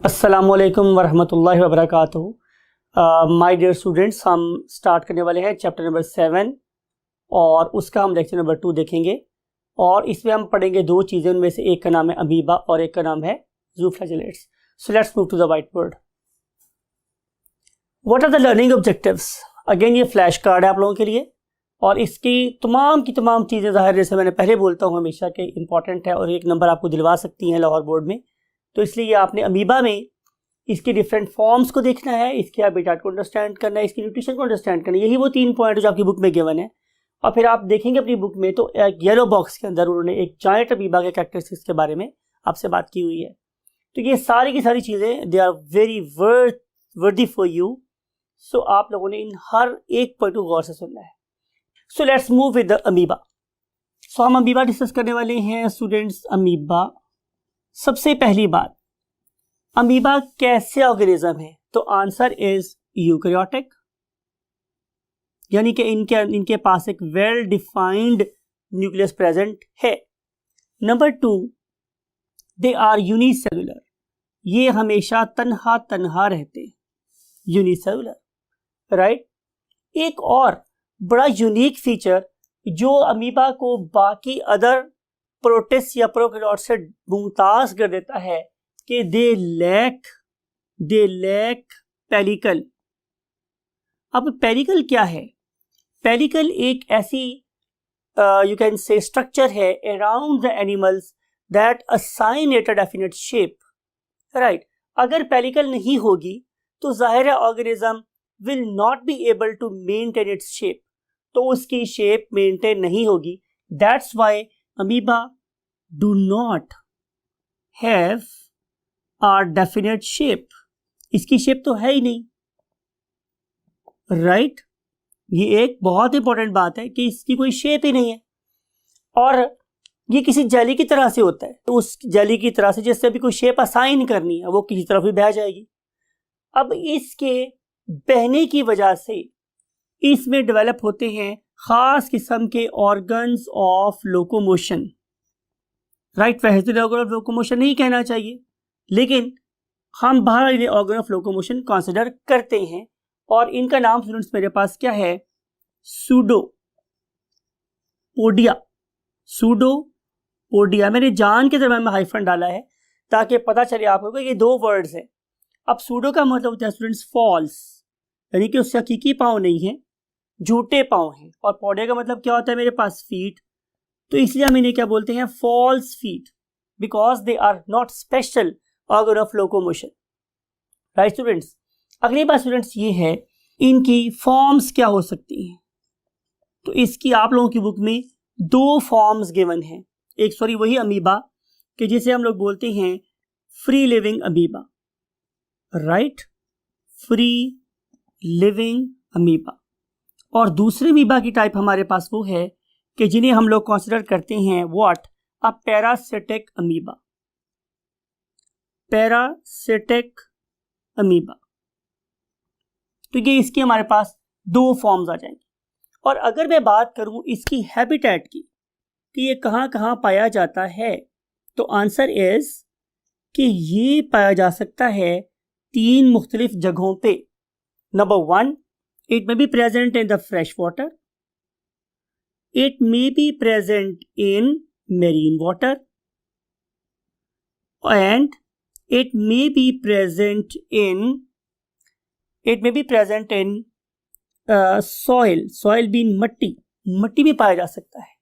अस्सलामुअलैकुम वरहमतुल्लाहि वबरकातुहू। My dear students, हम स्टार्ट करने वाले हैं चैप्टर नंबर 7 और उसका हम लेक्चर नंबर 2 देखेंगे। और इसमें हम पढ़ेंगे दो चीज़ें, उनमें से एक का नाम है अमीबा और एक का नाम है zooflagellates. So let's move to the white board. What are the learning objectives? Again ये फ्लैश कार्ड है आप लोगों के लिए और इसकी तमाम चीज़ें ज़ाहिर जैसे मैंने पहले बोलता हूँ हमेशा कि इंपॉर्टेंट है और एक नंबर आपको दिलवा सकती हैं लाहौर बोर्ड में। तो इसलिए आपने अमीबा में इसके डिफरेंट फॉर्म्स को देखना है, इसके हैबिटेट को अंडरस्टैंड करना है, इसकी न्यूट्रिशन को अंडरस्टैंड करना है। यही वो 3 पॉइंट जो आपकी बुक में गिवन है। और फिर आप देखेंगे अपनी बुक में तो एक येलो बॉक्स के अंदर उन्होंने एक जायंट अमीबा के कैरेक्टरिस्टिक्स के बारे में आपसे बात की हुई है। तो ये सारी की सारी चीज़ें दे आर वेरी वर्दी फॉर यू। सो आप लोगों ने इन हर एक पॉइंट को गौर से सुनना है। So let's move with the amoeba. So हम अमीबा डिस्कस करने वाले हैं स्टूडेंट्स। अमीबा, सबसे पहली बात, अमीबा कैसे ऑर्गेनिज्म है? तो आंसर इज यूकैरियोटिक, यानी कि इनके पास एक वेल डिफाइंड न्यूक्लियस प्रेजेंट है। नंबर 2, दे आर यूनिसेलुलर, ये हमेशा तन्हा रहते हैं, यूनिसेलुलर, राइट। एक और बड़ा यूनिक फीचर जो अमीबा को बाकी अदर प्रोटिस्ट या प्रोकैरियोट से मुमताज कर देता है कि दे लैक पेलिकल। अब पेलिकल क्या है? पेलिकल एक ऐसी यू कैन से स्ट्रक्चर है around the animals that assign it a definite shape, right. अगर पेलिकल नहीं होगी तो जाहिर है organism will not be able to maintain its shape, तो उसकी शेप मेंटेन नहीं होगी। That's why amoeba do not have are definite shape, इसकी शेप तो है ही नहीं, राइट। ये एक बहुत इंपॉर्टेंट बात है कि इसकी कोई शेप ही नहीं है और ये किसी जेली की तरह से होता है, तो उस जेली की तरह से जिससे भी कोई शेप असाइन करनी है वो किसी तरफ भी बह जाएगी। अब इसके बहने की वजह से इसमें डेवलप होते हैं खास किस्म के ऑर्गन्स ऑफ लोकोमोशन, राइट। वैसे ऑर्गन ऑफ लोकोमोशन नहीं कहना चाहिए, लेकिन हम बाहर इन्हें ऑर्गन ऑफ लोकोमोशन कंसिडर करते हैं और इनका नाम स्टूडेंट्स मेरे पास क्या है? सूडोपोडिया। सूडोपोडिया, मैंने जान के दरम्यान में हाइफन डाला है ताकि पता चले आपको कि ये 2 वर्ड्स हैं। अब सूडो का मतलब होता है स्टूडेंट्स फॉल्स, यानी कि उससे हकीकी पाँव नहीं है, झूठे पाँव हैं। और पोडिया का मतलब क्या होता है मेरे पास? फीट। तो इसलिए हम इन्हें क्या बोलते हैं? False feet, because they are not special organ of locomotion, right students. अगली बात स्टूडेंट्स ये है इनकी फॉर्म्स क्या हो सकती हैं। तो इसकी आप लोगों की बुक में 2 फॉर्म्स गिवन हैं। एक वही अमीबा कि जिसे हम लोग बोलते हैं free living amoeba, right, free living amoeba. और दूसरी अमीबा की टाइप हमारे पास वो है कि जिन्हें हम लोग कंसिडर करते हैं what? A parasitic amoeba, parasitic amoeba. तो ये इसके हमारे पास 2 फॉर्म्स आ जाएंगे। और अगर मैं बात करूं इसकी हैबिटेट की कि ये कहां कहां पाया जाता है, तो आंसर इज कि ये पाया जा सकता है 3 मुख्तलिफ जगहों पे। Number 1, it may be present in the fresh water, it may be present in marine water, and it may be present in soil भी मट्टी में पाया जा सकता है।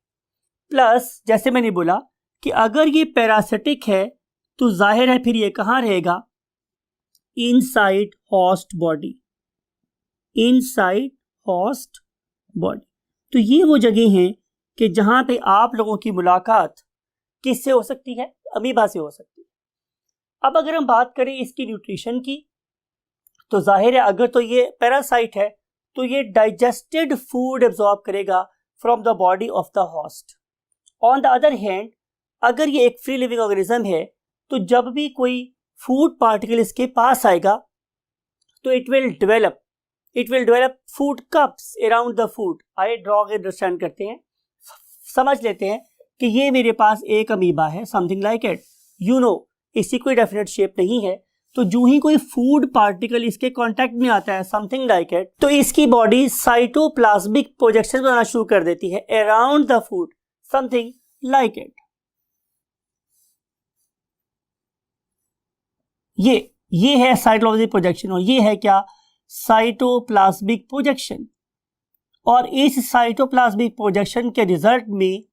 प्लस जैसे मैंने बोला कि अगर ये पैरासिटिक है तो जाहिर है फिर ये कहाँ रहेगा? Inside host body, inside host body. तो ये वो जगह हैं कि जहां पे आप लोगों की मुलाकात किससे हो सकती है? अमीबा से हो सकती है। अब अगर हम बात करें इसकी न्यूट्रिशन की, तो जाहिर है अगर तो ये पैरासाइट है तो ये डाइजेस्टेड फूड एब्जॉर्ब करेगा from the body of the host. On the other hand अगर ये एक फ्री लिविंग ऑर्गेनिज्म है तो जब भी कोई फूड पार्टिकल इसके पास आएगा तो it will develop food cups around the food. आइए ड्रॉ के अंडरस्टैंड करते हैं, समझ लेते हैं कि ये मेरे पास एक अमीबा है, something like it. You know इसकी कोई डेफिनेट शेप नहीं है, तो जो ही कोई फूड पार्टिकल इसके कांटेक्ट में आता है, समथिंग लाइक इट, तो इसकी बॉडी साइटोप्लाज्मिक प्रोजेक्शन बनाना शुरू कर देती है around the food, something like it. ये है साइटोप्लाज्मिक प्रोजेक्शन और ये है क्या, साइटोप्लाज्मिक प्रोजेक्शन। और इस साइटोप्लाज्मिक प्रोजेक्शन के रिजल्ट में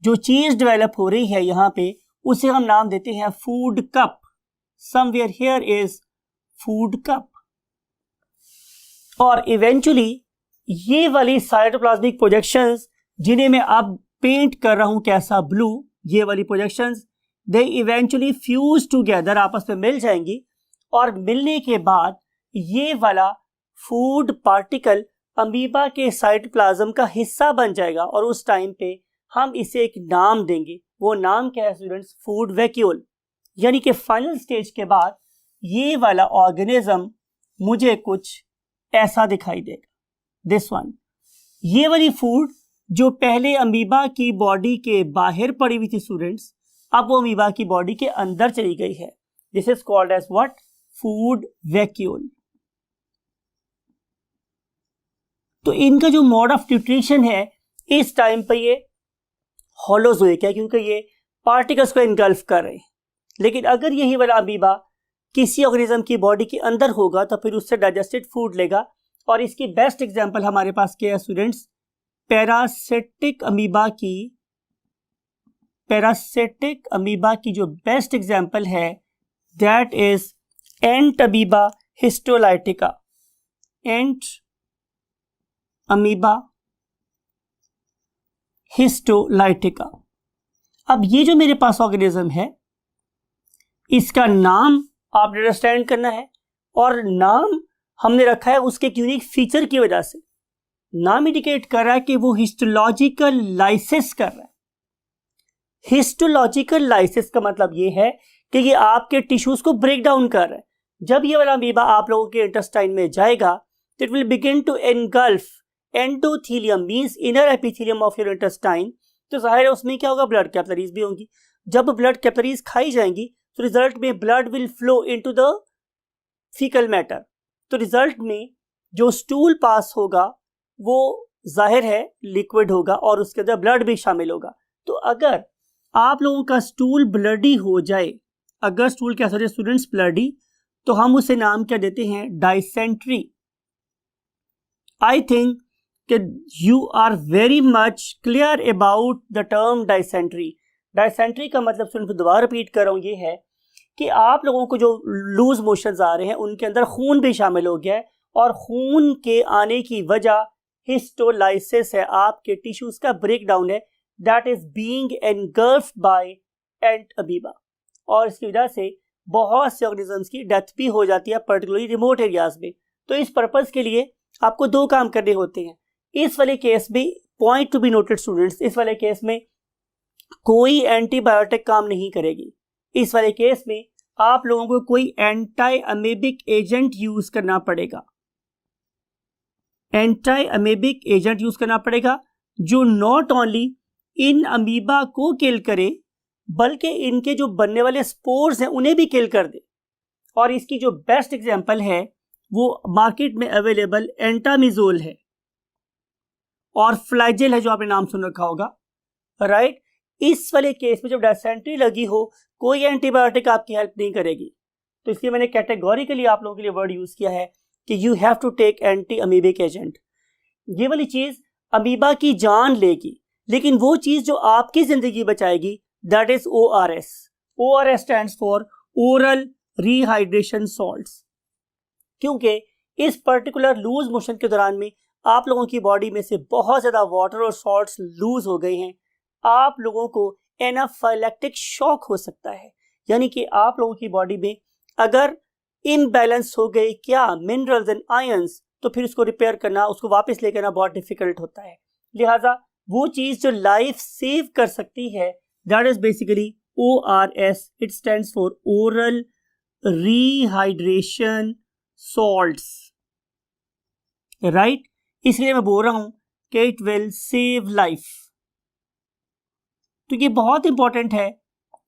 जो चीज डेवलप हो रही है यहां पे, उसे हम नाम देते हैं food cup. Somewhere here is food cup. और इवेंचुअली ये वाली साइटोप्लाज्मिक प्रोजेक्शंस जिन्हें मैं अब पेंट कर रहा हूं कैसा, ब्लू, ये वाली projections they eventually fuse together, आपस में मिल जाएंगी और मिलने के बाद ये वाला फूड पार्टिकल अमीबा के साइटोप्लाज्म का हिस्सा बन जाएगा और उस टाइम पे हम इसे एक नाम देंगे। वो नाम क्या है स्टूडेंट्स, फूड वैक्यूल। यानी कि फाइनल स्टेज के बाद ये वाला ऑर्गेनिज्म मुझे कुछ ऐसा दिखाई देगा, दिस वन। ये वाली फूड जो पहले अमीबा की बॉडी के बाहर पड़ी हुई थी स्टूडेंट्स, अब वो अमीबा की बॉडी के अंदर चली गई है। This is called as what, food vacuole. तो इनका जो मोड ऑफ न्यूट्रिशन है इस टाइम पे ये होलोजोइक है, क्योंकि ये पार्टिकल्स को इनगल्फ कर रहे हैं। लेकिन अगर यही वाला अमीबा किसी ऑर्गेनिज्म की बॉडी के अंदर होगा तो फिर उससे डाइजेस्टेड फूड लेगा। और इसकी बेस्ट एग्जांपल हमारे पास क्या है स्टूडेंट्स, पैरासिटिक अमीबा की जो बेस्ट एग्जांपल है that is ant amoeba histolytica. Ant amoeba histolytica. अब ये जो मेरे पास ऑर्गेनिज्म है इसका नाम आपने अंडरस्टैंड करना है, और नाम हमने रखा है उसके एक यूनिक फीचर की वजह से। नाम इंडिकेट कर रहा है कि वो हिस्टोलॉजिकल लाइसिस कर रहा है। हिस्टोलॉजिकल लाइसिस का मतलब ये है कि ये आपके टिश्यूज को ब्रेक डाउन कर रहा है। जब ये वाला अमीबा आप लोगों के इंटेस्टाइन में जाएगा तो it will begin to engulf endothelium, means inner epithelium of your intestine. तो जाहिर है उसमें क्या होगा, ब्लड कैपिलरीज भी होंगी। जब ब्लड कैपिलरीज खाई जाएंगी तो रिजल्ट में blood will flow into the faecal matter. तो रिजल्ट में जो स्टूल पास होगा वो जाहिर है लिक्विड होगा और उसके अंदर ब्लड भी शामिल होगा। तो अगर आप लोगों का स्टूल ब्लडी हो जाए, अगर स्टूल क्या सर स्टूडेंट्स ब्लडी, तो हम उसे नाम क्या देते हैं, डाइसेंट्री। आई थिंक कि you are very much clear about the term dysentery. Dysentery का मतलब स्टूडेंट दोबारा रिपीट कर रहा हूँ, ये है कि आप लोगों को जो लूज मोशंस आ रहे हैं उनके अंदर खून भी शामिल हो गया है और खून के आने की वजह हिस्टोलाइसिस है, आपके टिश्यूज का ब्रेक डाउन है, that is being engulfed by Entamoeba. और इसकी वजह से बहुत से ऑर्गेनिजम्स की डेथ भी हो जाती है, पर्टिकुलरली रिमोट एरियाज में। तो इस पर्पज के लिए आपको दो काम करने होते हैं। इस वाले केस में point to be noted students, इस वाले केस में कोई एंटीबायोटिक काम नहीं करेगी। इस वाले केस में आप लोगों को कोई एंटी अमीबिक एजेंट यूज करना पड़ेगा। एंटी अमीबिक एजेंट यूज करना पड़ेगा जो नॉट ओनली इन अमीबा को किल करे बल्कि इनके जो बनने वाले स्पोर्स हैं उन्हें भी किल कर दे। और इसकी जो बेस्ट एग्जांपल है वो मार्केट में अवेलेबल एंटामिजोल है और फ्लैजेल है, जो आपने नाम सुन रखा होगा, राइट। इस वाले केस में जब डाइसेंट्री लगी हो कोई एंटीबायोटिक आपकी हेल्प नहीं करेगी। तो इसलिए मैंने कैटेगोरिकली आप लोगों के लिए वर्ड यूज किया है कि you have to take anti amoebic agent. ये वाली चीज अमीबा की जान लेगी, लेकिन वो चीज जो आपकी जिंदगी बचाएगी that is ORS। ORS stands for oral rehydration salts. क्योंकि इस पर्टिकुलर लूज मोशन के दौरान में आप लोगों की बॉडी में से बहुत ज्यादा वाटर और सॉल्ट्स लूज हो गए हैं, आप लोगों को एनाफाइलैक्टिक शॉक हो सकता है। यानी कि आप लोगों की बॉडी में अगर इम्बैलेंस हो गई क्या मिनरल्स एंड आयंस, तो फिर उसको रिपेयर करना, उसको वापस लेकर आना बहुत डिफिकल्ट होता है। लिहाजा वो चीज जो लाइफ सेव कर सकती है that is basically ORS। It stands for oral rehydration salts, right. इसलिए मैं बोल रहा हूं कि इट विल सेव लाइफ। तो ये बहुत इंपॉर्टेंट है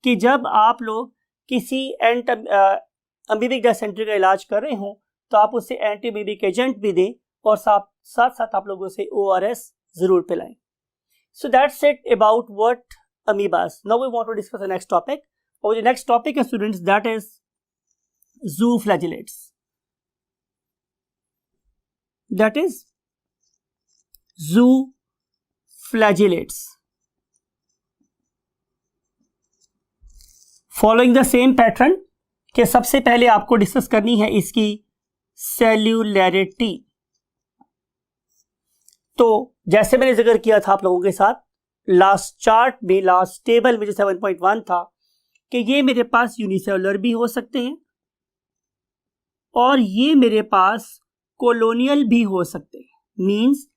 कि जब आप लोग किसी अमीबिक डिसेंट्री का इलाज कर रहे हो तो आप उससे एंटी अमीबिक एजेंट भी दें और साथ साथ आप लोगों से ORS जरूर पिलाएं. So that's it about what amoebas. Now we want to discuss the next topic. Or the next topic, students, that is zooflagellates. That is zooflagellates. Following the same pattern कि सबसे पहले आपको डिस्कस करनी है इसकी सेल्यूलैरिटी. तो जैसे मैंने जिक्र किया था आप लोगों के साथ लास्ट चार्ट में, लास्ट टेबल में जो 7.1 था, कि ये मेरे पास यूनिसेलुलर भी हो सकते हैं और ये मेरे पास कॉलोनियल भी हो सकते हैं. मींस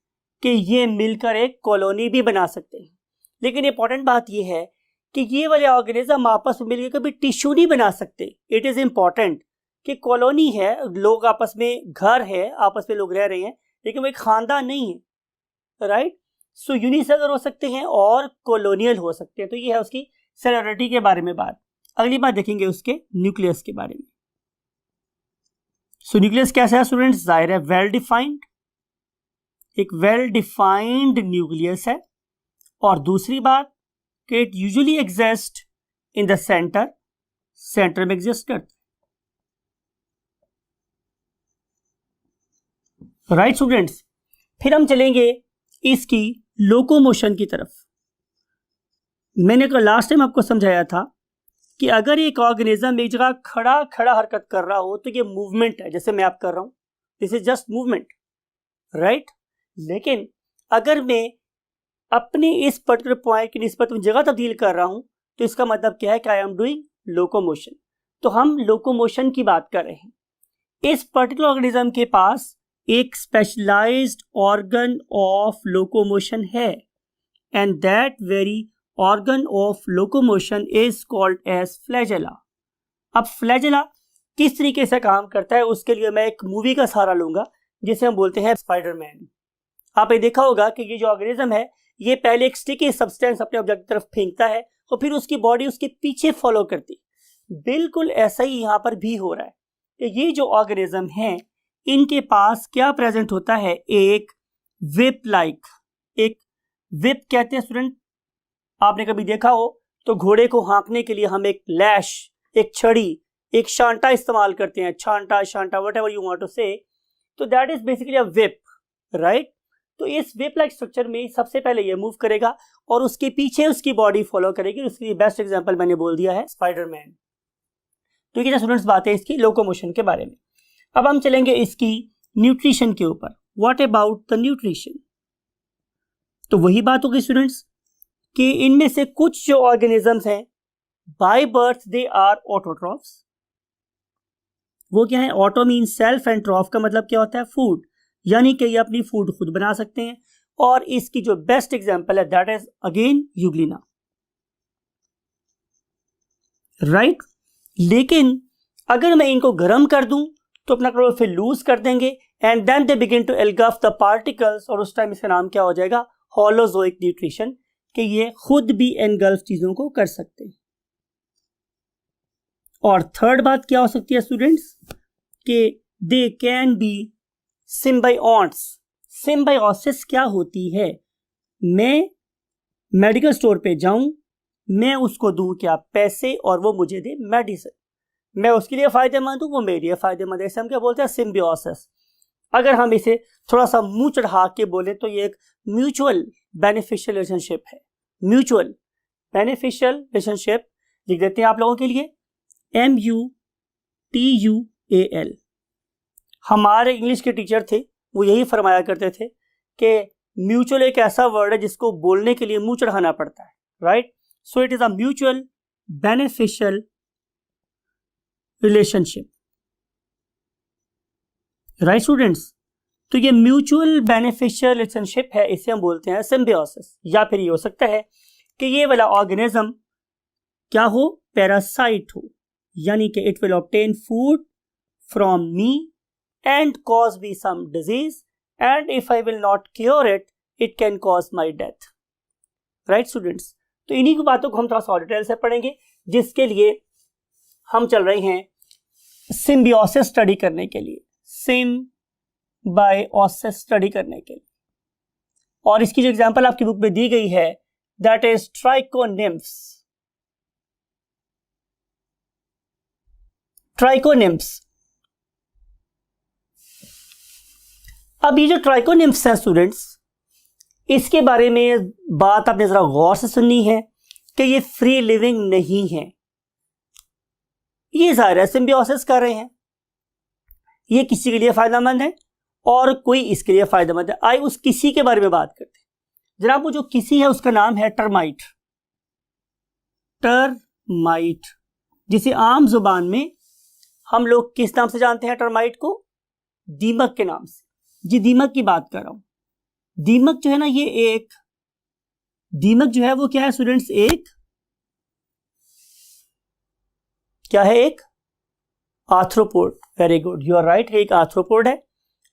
कि ये मिलकर एक कॉलोनी भी बना सकते हैं. लेकिन इंपॉर्टेंट बात ये है कि ये वाले ऑर्गेनिज्म आपस में मिलकर कभी टिश्यू नहीं बना सकते. इट इज इंपॉर्टेंट कि कॉलोनी है, लोग आपस में, घर है, आपस में लोग रह रहे हैं, लेकिन वो एक खानदान नहीं है. राइट. सो यूनिसेलुलर हो सकते हैं और कॉलोनियल हो सकते हैं. तो ये है उसकी सेलुलरिटी के बारे में बात. अगली बात देखेंगे उसके न्यूक्लियस के बारे में. सो न्यूक्लियस कैसा है स्टूडेंट्स? जाहिर है वेल डिफाइंड, एक वेल डिफाइंड न्यूक्लियस है. और दूसरी बात कि it usually exist in the centre, centre में एग्जिस्ट करता है. Right students. फिर हम चलेंगे इसकी लोकोमोशन की तरफ. मैंने लास्ट टाइम आपको समझाया था कि अगर एक ऑर्गेनिज्म एक जगह खड़ा खड़ा हरकत कर रहा हो तो ये मूवमेंट है, जैसे मैं आप कर रहा हूं, this is just movement. Right. लेकिन अगर मैं अपने इस पर्टिकुलर पॉइंट की निस्बत में जगह तब्दील कर रहा हूं तो इसका मतलब क्या है कि आई एम डूइंग लोकोमोशन. तो हम लोकोमोशन की बात कर रहे हैं. इस पर्टिकुलर ऑर्गेनिज्म के पास एक स्पेशलाइज्ड ऑर्गन ऑफ लोकोमोशन है and that very organ of locomotion is called as flagella. अब फ्लैजेला किस तरीके से काम करता है उसके लिए मैं एक मूवी का सहारा लूंगा जिसे हम बोलते हैं स्पाइडरमैन. आपने देखा होगा कि ये जो ऑर्गेनिज्म है ये पहले एक स्टिकी सब्सटेंस अपने ऑब्जेक्ट की तरफ फेंकता है और फिर उसकी बॉडी उसके पीछे फॉलो करती. बिल्कुल ऐसा ही यहां पर भी हो रहा है कि ये जो ऑर्गेनिज्म है इनके पास क्या प्रेजेंट होता है? एक विप लाइक, एक विप कहते हैं स्टूडेंट. आपने कभी देखा हो तो घोड़े को हाँकने के लिए हम एक लैश, एक छड़ी, एक शांटा इस्तेमाल करते हैं. छांटा, शांटा, व्हाटएवर यू वांट टू से. तो that is basically a whip. Right. तो इस विप लाइक स्ट्रक्चर में सबसे पहले ये मूव करेगा और उसके पीछे उसकी बॉडी फॉलो करेगी. उसकी बेस्ट एग्जांपल मैंने बोल दिया है स्पाइडरमैन. तो ये स्टूडेंट्स बात है इसकी लोकोमोशन के बारे में. अब हम चलेंगे इसकी न्यूट्रिशन के ऊपर. What about the nutrition? तो वही बात होगी स्टूडेंट्स कि इनमें से कुछ जो ऑर्गेनिजम्स हैं by birth they are autotrophs. वो क्या है? Auto mean self and troph का मतलब क्या होता है? फूड. यानी कि ये अपनी फूड खुद बना सकते हैं. और इसकी जो बेस्ट एग्जांपल है that is again Euglena. Right. लेकिन अगर मैं इनको गर्म कर दूं तो अपना क्लोरोफिल लूज कर देंगे and then they begin to engulf the particles. और उस टाइम इसका नाम क्या हो जाएगा? Holozoic nutrition. कि ये खुद भी एनगल्फ चीजों को कर सकते हैं. और थर्ड बात क्या हो सकती है स्टूडेंट्स? कि they can be symbiotes. Symbiosis क्या होती है? मैं मेडिकल स्टोर पे जाऊं, मैं उसको दूं क्या? पैसे, और वो मुझे दे मेडिसिन. मैं उसके लिए फायदेमंद हूं, वो मेरे लिए फायदेमंद है. इसे हम क्या बोलते हैं? सिम्बियोसिस. अगर हम इसे थोड़ा सा मुंह चढ़ा के बोले तो ये एक म्यूचुअल बेनिफिशियल रिलेशनशिप है. म्यूचुअल बेनिफिशियल रिलेशनशिप लिख देते हैं आप लोगों के लिए, MUTUAL. हमारे इंग्लिश के टीचर थे वो यही फरमाया करते थे कि म्यूचुअल एक ऐसा वर्ड है जिसको बोलने के लिए मुंह चढ़ाना पड़ता है. Right. So it is a mutual beneficial relationship. Right students. तो ये म्यूचुअल बेनिफिशियल रिलेशनशिप है, इसे हम बोलते हैं सिम्बियोसिस. या फिर ये हो सकता है कि ये वाला ऑर्गेनिज्म क्या हो? पैरासाइट हो. यानी कि it will obtain food from me and cause me some disease and if I will not cure it, it can cause my death. Right students. तो इन्हीं की बातों को हम थोड़ा सा डिटेल से पढ़ेंगे जिसके लिए हम चल रहे हैं सिम्बियोसिस स्टडी करने के लिए, सिम्बायोसिस स्टडी करने के लिए। और इसकी जो एग्जांपल आपकी बुक में दी गई है दैट इज ट्राइकोनिम्फ्स। ट्राइकोनिम्फ्स, अब ये जो ट्राइकोनिम्फ्स हैं स्टूडेंट्स, इसके बारे में बात आपने जरा गौर से सुननी है कि ये फ्री लिविंग नहीं है। ये जाहिर है सिम्बियोसिस कर रहे हैं, ये किसी के लिए फायदेमंद है और कोई इसके लिए फायदेमंद है। आइए उस किसी के बारे में बात करते हैं। जनाब वो जो किसी है उसका नाम है टर्माइट। टर्माइट, जिसे आम जुबान में हम लोग किस नाम से जानते हैं? टर्माइट को दीमक के नाम से। जी दीमक की बात कर रहा हूं। दीमक जो है ना, ये एक दीमक जो है वो क्या है स्टूडेंट्स? एक क्या है? एक arthropod. Very good, you are right, एक आर्थ्रोपोड है।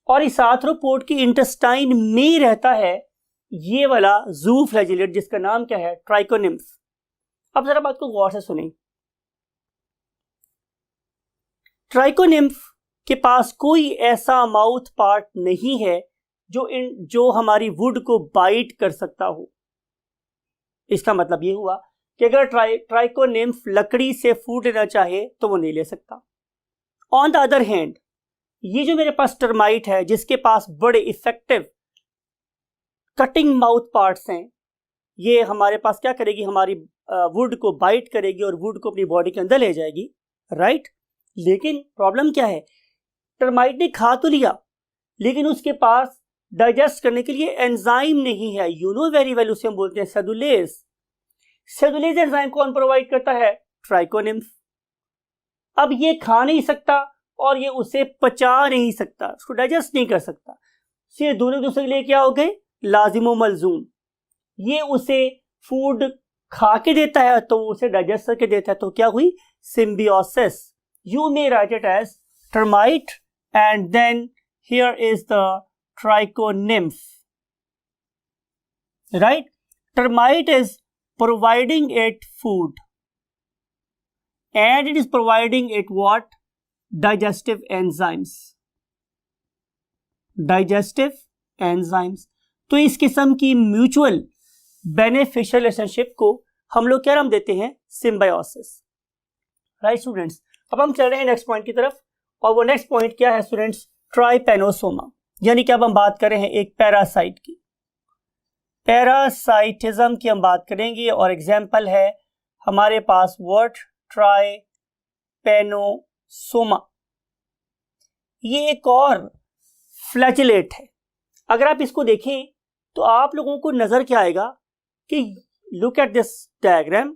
और इस आर्थ्रोपोड की इंटेस्टाइन में रहता है ये वाला जू फ्लैजिलेट जिसका नाम क्या है? ट्राइकोनिम्फ। अब जरा बात को गौर से सुनिए। ट्राइकोनिम्फ के पास कोई ऐसा माउथ पार्ट नहीं है जो हमारी वुड को बाइट कर सकता हो। इसका मतलब ये हुआ कि अगर ट्राइकोनिम्फ लकड़ी से फूड लेना चाहे तो वो नहीं ले सकता। ऑन द अदर हैंड, ये जो मेरे पास टर्माइट है जिसके पास बड़े इफेक्टिव कटिंग माउथ पार्ट्स हैं, ये हमारे पास क्या करेगी? हमारी वुड को बाइट करेगी और वुड को अपनी बॉडी के अंदर ले जाएगी, राइट। लेकिन प्रॉब्लम क्या है? टर्माइट ने खा तो लिया लेकिन उसके पास डाइजेस्ट करने के लिए एंजाइम नहीं है। यू नो वेरी वेल, उसे हम बोलते हैं सेलुलेज। सेलुलेज एंजाइम कौन प्रोवाइड करता है? ट्राइकोनिम्फ। अब ये खा नहीं सकता और ये उसे पचा नहीं सकता, उसको डाइजेस्ट नहीं कर सकता। ये दोनों दूसरे के लिए क्या हो गए? लाजिमो मलजूम। ये उसे फूड खा के देता है तो उसे डाइजेस्ट करके देता है, तो क्या हुई? Symbiosis. You may write it as termite and then here is the trichonymph, right. Termite is providing it food and it is providing it what? Digestive enzymes. Digestive enzymes. तो इस किस्म की म्यूचुअल बेनिफिशियल रिलेशनशिप को हम लोग क्या नाम देते हैं? Symbiosis, right students. अब हम चल रहे हैं नेक्स्ट पॉइंट की तरफ, और वो नेक्स्ट पॉइंट क्या है स्टूडेंट्स? ट्राइपेनोसोमा, यानी कि अब हम बात कर रहे हैं एक पैरासाइट की। पैरासाइटिज्म की हम बात करेंगे और एग्जाम्पल है हमारे पास वर्ड ट्राइपेनोसोमा। ये एक और फ्लैजिलेट है। अगर आप इसको देखें तो आप लोगों को नजर क्या आएगा कि लुक एट दिस डायग्राम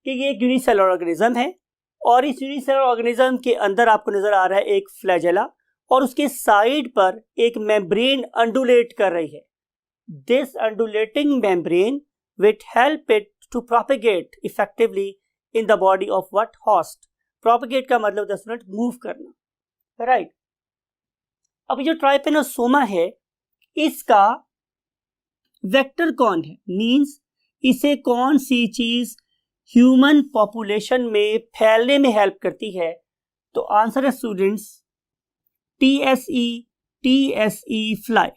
कि ये एक यूनिसेलुलर ऑर्गेनिज्म है और इस यूनिसेलुलर ऑर्गेनिज्म के अंदर आपको नजर आ रहा है एक फ्लैजेला और उसके साइड पर एक मेम्ब्रेन अंडुलेट कर रही है। This undulating membrane will help it to propagate effectively in the body of what? Host. Propagate का मतलब स्टूडेंट मूव करना, राइट। अब जो ट्राइपेनोसोमा है इसका वेक्टर कौन है? मींस इसे कौन सी चीज ह्यूमन पॉपुलेशन में फैलने में हेल्प करती है? तो आंसर है स्टूडेंट्स TSE फ्लाई।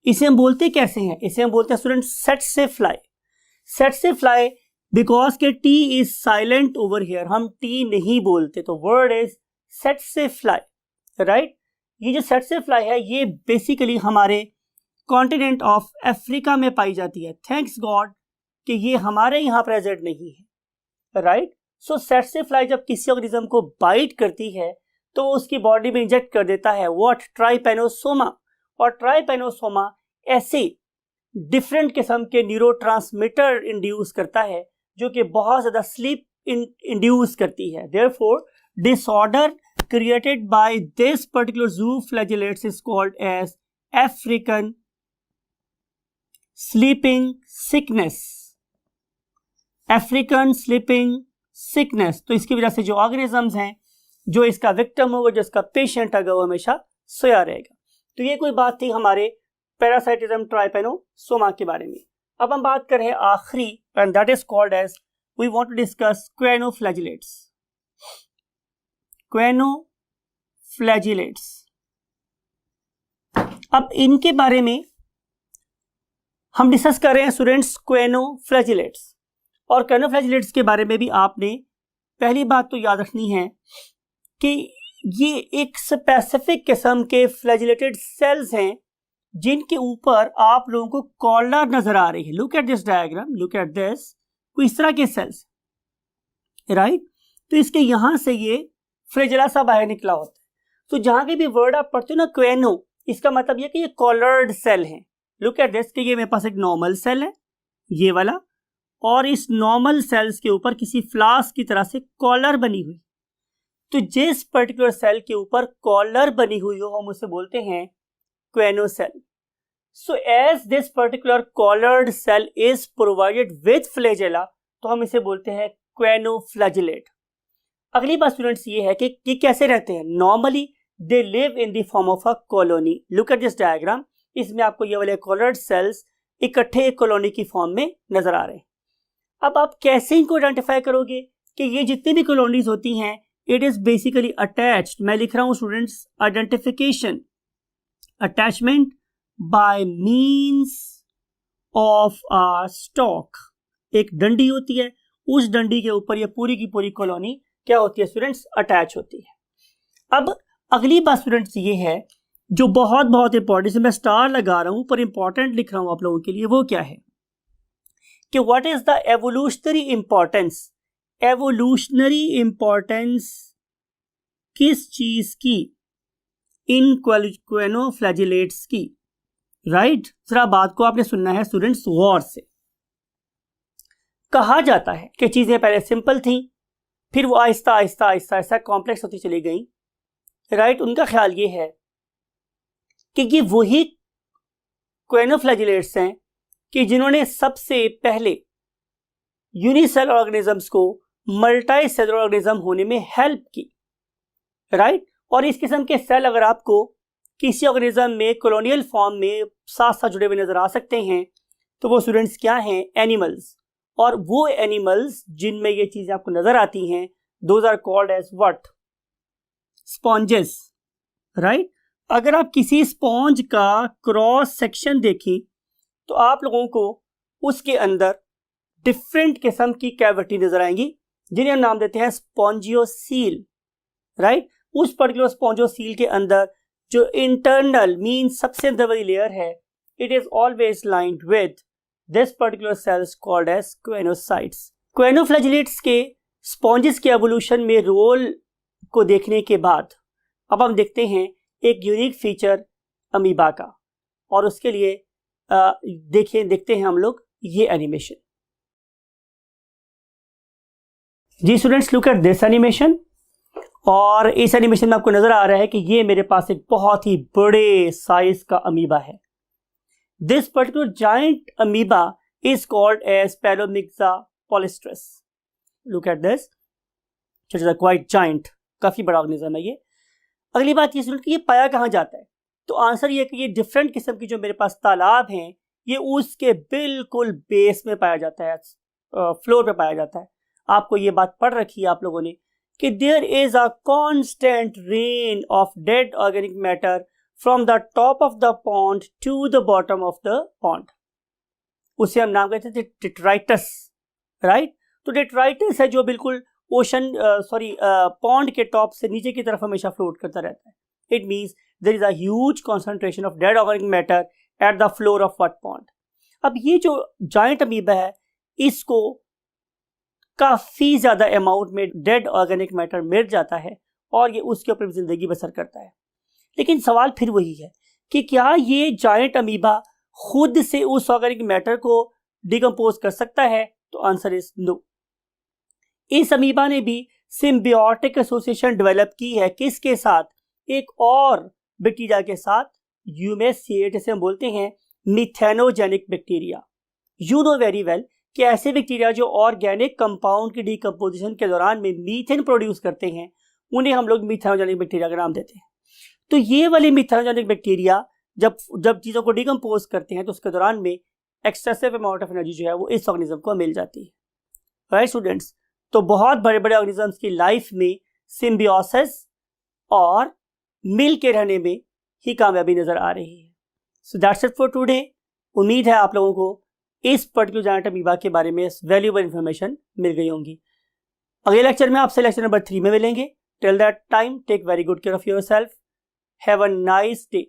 इसे हम बोलते कैसे हैं? इसे हम बोलते हैं स्टूडेंट सेट से फ्लाई। सेट से फ्लाई बिकॉज के T is silent over here, हम टी नहीं बोलते, तो वर्ड इज सेट से फ्लाई, राइट। ये जो सेट से फ्लाई है ये बेसिकली हमारे कॉन्टिनेंट ऑफ अफ्रीका में पाई जाती है। थैंक्स गॉड कि ये हमारे यहाँ प्रेजेंट नहीं है, राइट। सो सेट से फ्लाई जब किसी ऑर्गेनिज्म को बाइट करती है तो उसकी बॉडी में इंजेक्ट कर देता है व्हाट? ट्राइपेनोसोमा। और ट्राइपेनोसोमा ऐसे डिफरेंट किस्म के न्यूरोट्रांसमीटर इंड्यूस करता है जो कि बहुत ज्यादा स्लीप इंड्यूस करती है। Therefore disorder created by this particular zooflagellates is called as African sleeping sickness. African sleeping sickness. तो इसकी वजह से जो ऑर्गेनिजम्स हैं, जो इसका विक्टिम होगा, जो इसका पेशेंट होगा, वो हमेशा सोया रहेगा। तो ये कोई बात थी हमारे पैरासाइटिज्म ट्राइपेनोसोमा के बारे में। अब हम बात कर रहे हैं आखिरी, and that is called as we want to discuss choanoflagellates. Choanoflagellates. अब इनके बारे में हम डिस्कस कर रहे हैं स्टूडेंट्स, क्वेनोफ्लैजिलेट्स। और क्वेनोफ्लैजिलेट्स के बारे में भी आपने पहली बात तो याद रखनी है कि ये एक स्पेसिफिक किस्म के फ्लैजिलेटेड सेल्स हैं जिनके ऊपर आप लोगों को कॉलर नजर आ रही है। Look at this diagram, look at this, कोई इस तरह के सेल्स, राइट। तो इसके यहां से ये फ्लैजिला सा बाहर निकला होता है। तो जहां के भी वर्ड आप पढ़ते हो ना क्वेनो, इसका मतलब ये कि ये कॉलर्ड सेल है। लुक एट दिस कि ये मेरे पास एक नॉर्मल सेल है, ये वाला, और इस नॉर्मल सेल्स के ऊपर किसी फ्लास्क की तरह से कॉलर बनी हुई। तो जिस पर्टिकुलर सेल के ऊपर कॉलर बनी हुई हो हम उसे बोलते हैं choanocell. So as this particular collared cell is provided with flagella, तो हम इसे बोलते हैं क्वेनोफ्लैजिलेट। अगली बात स्टूडेंट्स ये है कि ये कैसे रहते हैं। Normally they live in the form of a colony. Look at this diagram, इसमें आपको ये वाले कॉलर्ड सेल्स इकट्ठे एक कॉलोनी की फॉर्म में नजर आ रहे हैं। अब आप कैसे इनको आइडेंटिफाई करोगे कि ये जितनी भी कॉलोनीज होती हैं, इट इज बेसिकली अटैच्ड। मैं लिख रहा हूं students, identification, attachment by means of a stock. एक डंडी होती है, उस डंडी के ऊपर ये पूरी की पूरी कॉलोनी क्या होती है स्टूडेंट्स, अटैच होती है। अब अगली बात स्टूडेंट्स ये है जो बहुत बहुत इंपॉर्टेंट है, मैं स्टार लगा रहा हूं पर इंपॉर्टेंट लिख रहा हूं आप लोगों के लिए, वो क्या है कि what is the evolutionary importance. Evolutionary importance किस चीज की, इन क्वेनोफ्लैजिलेट्स की, राइट। जरा बात को आपने सुनना है स्टूडेंट्स गौर से। कहा जाता है कि चीजें पहले सिंपल थी, फिर वो आहिस्ता आहिस्ता आहिस्ता आहिस्ता कॉम्प्लेक्स होती चली गई, राइट। उनका ख्याल ये है कि ये वही क्वेनोफ्लैजिलेट्स हैं कि जिन्होंने सबसे पहले यूनिसेल ऑर्गेनिजम्स को मल्टी सेलुलर ऑर्गेनिज्म होने में हेल्प की, राइट। और इस किस्म के सेल अगर आपको किसी ऑर्गेनिज्म में कॉलोनियल फॉर्म में साथ साथ जुड़े हुए नजर आ सकते हैं, तो वो स्टूडेंट्स क्या हैं, एनिमल्स। और वो एनिमल्स जिनमें ये चीजें आपको नजर आती हैं, those are called as what, sponges, right. अगर आप किसी स्पॉन्ज का क्रॉस सेक्शन देखें तो आप लोगों को उसके अंदर डिफरेंट किस्म की कैविटी नजर आएंगी जिन्हें हम नाम देते हैं स्पॉन्जियोसील, राइट। उस पर्टिकुलर स्पॉन्जियोसील के अंदर जो इंटरनल मीन सबसे अंदर वाली लेयर है, it is always lined with this particular cells called as choanocytes. Choanoflagellates के स्पॉन्जेस के एवोल्यूशन में रोल को देखने के बाद अब हम देखते हैं एक यूनिक फीचर अमीबा का, और उसके लिए देखते हैं हम लोग ये एनिमेशन। जी students, look at this animation. और इस एनिमेशन में आपको नजर आ रहा है कि ये मेरे पास एक बहुत ही बड़े साइज का अमीबा है। This particular giant amoeba is called as pelomyxa palustris. Look at this, it is quite giant, काफी बड़ा ऑर्गेनिज्म है ये। अगली बात ये स्टूडेंट कि ये पाया कहाँ जाता है, तो आंसर ये कि ये डिफरेंट किस्म की जो मेरे पास तालाब हैं, ये उसके बिल्कुल बेस में पाया जाता है, फ्लोर पे पाया जाता है। आपको ये बात पढ़ रखी है आप लोगों ने कि there is a constant rain of dead organic matter from the top of the pond to the bottom of the pond. उसे हम नाम कहते थे डिट्राइटस, राइट। तो डिट्राइटस है जो बिल्कुल ओशन पॉन्ड के टॉप से नीचे की तरफ हमेशा फ्लोट करता रहता है। It means there is a huge concentration of dead organic matter at the floor of what pond. अब ये जो जाइंट अमीबा है, इसको काफी ज्यादा अमाउंट में डेड ऑर्गेनिक मैटर मिल जाता है और ये उसके ऊपर जिंदगी बसर करता है। लेकिन सवाल फिर वही है कि क्या ये जाइंट अमीबा खुद से उस ऑर्गेनिक मैटर को डिकम्पोज कर सकता है, तो आंसर इज नो। इस अमीबा ने भी सिम्बियोटिक एसोसिएशन डेवलप की है, किसके साथ, एक और बैक्टीरिया के साथ, यूमेसिएट जिसे हम बोलते हैं methanogenic bacteria. You know very well कि ऐसे बैक्टीरिया जो ऑर्गेनिक कंपाउंड की डिकम्पोजिशन के दौरान में मीथेन प्रोड्यूस करते हैं, उन्हें हम लोग मिथेनोजेनिक बैक्टीरिया का नाम देते हैं। तो ये वाले मिथेनोजेनिक बैक्टीरिया जब चीज़ों को डिकम्पोज करते हैं तो उसके दौरान में एक्सेसिव अमाउंट ऑफ एनर्जी जो है वो इस ऑर्गेनिज्म को मिल जाती है, राइट स्टूडेंट्स। तो बहुत बड़े बड़े ऑर्गेनिजम्स की लाइफ में सिम्बियोसिस और मिल के रहने में ही कामयाबी नज़र आ रही है। So that's it for today. उम्मीद है आप लोगों को इस पर्टिकुलर जाइंट अमीबा के बारे में वैल्यूएबल इन्फॉर्मेशन मिल गई होंगी। अगले लेक्चर में आपसे लेक्चर नंबर 3 में मिलेंगे। Till that time take very good care of yourself. Have a nice day.